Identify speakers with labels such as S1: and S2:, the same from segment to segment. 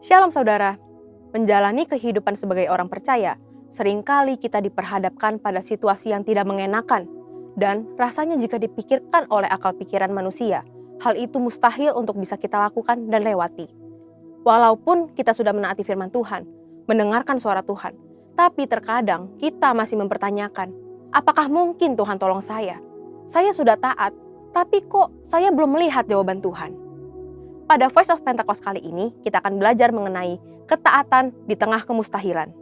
S1: Shalom saudara, menjalani kehidupan sebagai orang percaya, seringkali kita diperhadapkan pada situasi yang tidak mengenakan, dan rasanya jika dipikirkan oleh akal pikiran manusia, hal itu mustahil untuk bisa kita lakukan dan lewati. Walaupun kita sudah menaati firman Tuhan, mendengarkan suara Tuhan, tapi terkadang kita masih mempertanyakan, apakah mungkin Tuhan tolong saya? Saya sudah taat, tapi kok saya belum melihat jawaban Tuhan? Pada Voice of Pentecost kali ini, kita akan belajar mengenai ketaatan di tengah kemustahilan.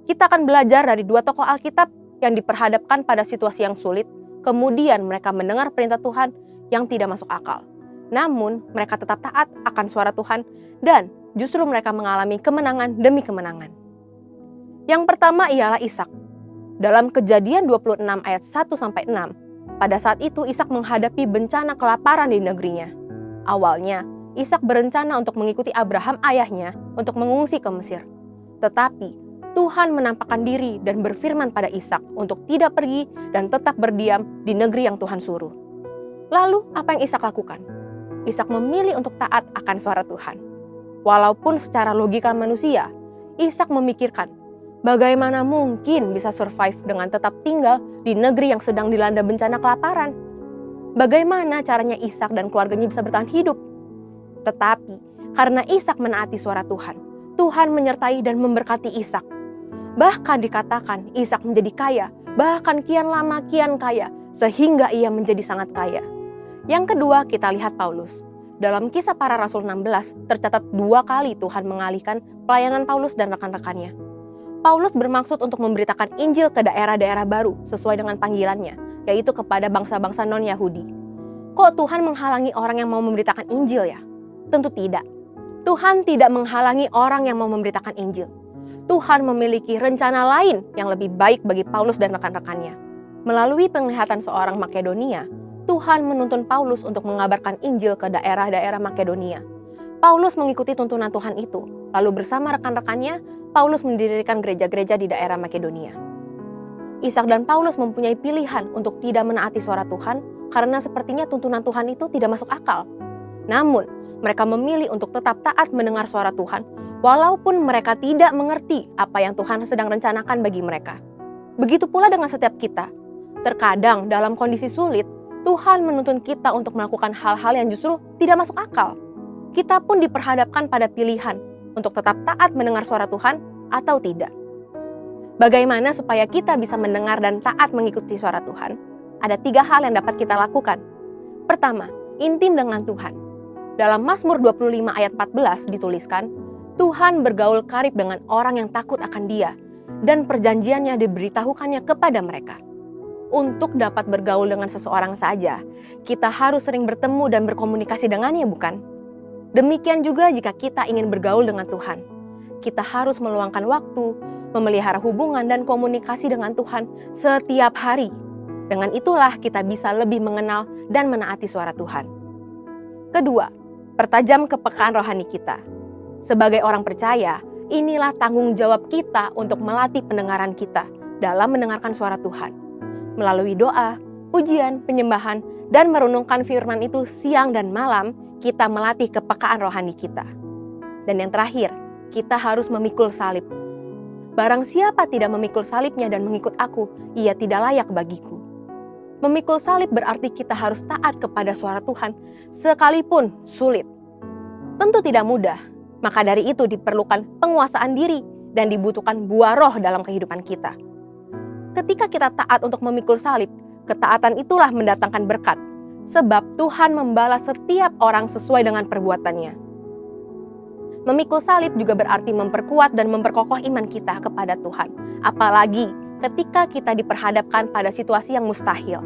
S1: Kita akan belajar dari dua tokoh Alkitab yang diperhadapkan pada situasi yang sulit, kemudian mereka mendengar perintah Tuhan yang tidak masuk akal. Namun, mereka tetap taat akan suara Tuhan dan justru mereka mengalami kemenangan demi kemenangan. Yang pertama ialah Ishak. Dalam Kejadian 26 ayat 1-6, pada saat itu Ishak menghadapi bencana kelaparan di negerinya. Awalnya, Ishak berencana untuk mengikuti Abraham ayahnya untuk mengungsi ke Mesir. Tetapi, Tuhan menampakkan diri dan berfirman pada Ishak untuk tidak pergi dan tetap berdiam di negeri yang Tuhan suruh. Lalu, apa yang Ishak lakukan? Ishak memilih untuk taat akan suara Tuhan. Walaupun secara logika manusia, Ishak memikirkan, bagaimana mungkin bisa survive dengan tetap tinggal di negeri yang sedang dilanda bencana kelaparan? Bagaimana caranya Ishak dan keluarganya bisa bertahan hidup? Tetapi, karena Ishak menaati suara Tuhan, Tuhan menyertai dan memberkati Ishak. Bahkan dikatakan Ishak menjadi kaya, bahkan kian lama kian kaya, sehingga ia menjadi sangat kaya. Yang kedua, kita lihat Paulus. Dalam Kisah Para Rasul 16, tercatat 2 kali Tuhan mengalihkan pelayanan Paulus dan rekan-rekannya. Paulus bermaksud untuk memberitakan Injil ke daerah-daerah baru sesuai dengan panggilannya, yaitu kepada bangsa-bangsa non-Yahudi. Kok Tuhan menghalangi orang yang mau memberitakan Injil ya? Tentu tidak. Tuhan tidak menghalangi orang yang mau memberitakan Injil. Tuhan memiliki rencana lain yang lebih baik bagi Paulus dan rekan-rekannya. Melalui penglihatan seorang Makedonia, Tuhan menuntun Paulus untuk mengabarkan Injil ke daerah-daerah Makedonia. Paulus mengikuti tuntunan Tuhan itu, lalu bersama rekan-rekannya, Paulus mendirikan gereja-gereja di daerah Makedonia. Ishak dan Paulus mempunyai pilihan untuk tidak menaati suara Tuhan karena sepertinya tuntunan Tuhan itu tidak masuk akal. Namun, mereka memilih untuk tetap taat mendengar suara Tuhan walaupun mereka tidak mengerti apa yang Tuhan sedang rencanakan bagi mereka. Begitu pula dengan setiap kita. Terkadang dalam kondisi sulit, Tuhan menuntun kita untuk melakukan hal-hal yang justru tidak masuk akal. Kita pun diperhadapkan pada pilihan untuk tetap taat mendengar suara Tuhan atau tidak. Bagaimana supaya kita bisa mendengar dan taat mengikuti suara Tuhan? Ada 3 hal yang dapat kita lakukan. Pertama, intim dengan Tuhan. Dalam Mazmur 25 ayat 14 dituliskan, Tuhan bergaul karib dengan orang yang takut akan Dia, dan perjanjiannya diberitahukannya kepada mereka. Untuk dapat bergaul dengan seseorang saja, kita harus sering bertemu dan berkomunikasi dengannya, bukan? Demikian juga jika kita ingin bergaul dengan Tuhan. Kita harus meluangkan waktu, memelihara hubungan dan komunikasi dengan Tuhan setiap hari. Dengan itulah kita bisa lebih mengenal dan menaati suara Tuhan. Kedua, pertajam kepekaan rohani kita. Sebagai orang percaya, inilah tanggung jawab kita untuk melatih pendengaran kita dalam mendengarkan suara Tuhan. Melalui doa, pujian, penyembahan, dan merenungkan firman itu siang dan malam, kita melatih kepekaan rohani kita. Dan yang terakhir, kita harus memikul salib. Barang siapa tidak memikul salibnya dan mengikut aku, ia tidak layak bagiku. Memikul salib berarti kita harus taat kepada suara Tuhan, sekalipun sulit. Tentu tidak mudah, maka dari itu diperlukan penguasaan diri dan dibutuhkan buah roh dalam kehidupan kita. Ketika kita taat untuk memikul salib, ketaatan itulah mendatangkan berkat, sebab Tuhan membalas setiap orang sesuai dengan perbuatannya. Memikul salib juga berarti memperkuat dan memperkokoh iman kita kepada Tuhan. Apalagi ketika kita diperhadapkan pada situasi yang mustahil.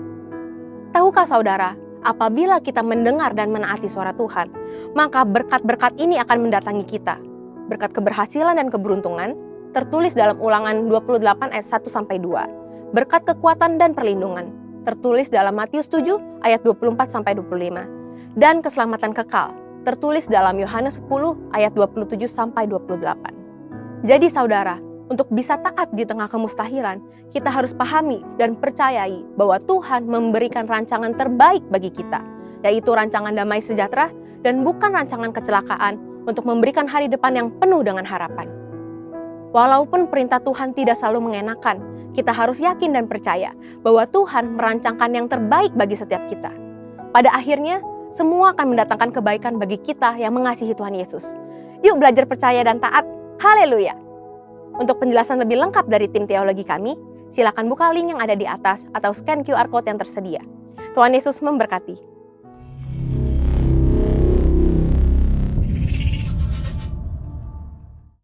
S1: Tahukah saudara, apabila kita mendengar dan menaati suara Tuhan, maka berkat-berkat ini akan mendatangi kita. Berkat keberhasilan dan keberuntungan, tertulis dalam Ulangan 28 ayat 1-2. Berkat kekuatan dan perlindungan, tertulis dalam Matius 7 ayat 24-25. Dan keselamatan kekal, tertulis dalam Yohanes 10 ayat 27-28. Jadi saudara, untuk bisa taat di tengah kemustahilan, kita harus pahami dan percayai bahwa Tuhan memberikan rancangan terbaik bagi kita, yaitu rancangan damai sejahtera dan bukan rancangan kecelakaan untuk memberikan hari depan yang penuh dengan harapan. Walaupun perintah Tuhan tidak selalu mengenakan, kita harus yakin dan percaya bahwa Tuhan merancangkan yang terbaik bagi setiap kita. Pada akhirnya, semua akan mendatangkan kebaikan bagi kita yang mengasihi Tuhan Yesus. Yuk belajar percaya dan taat. Haleluya! Untuk penjelasan lebih lengkap dari tim teologi kami, silakan buka link yang ada di atas atau scan QR Code yang tersedia. Tuhan Yesus memberkati.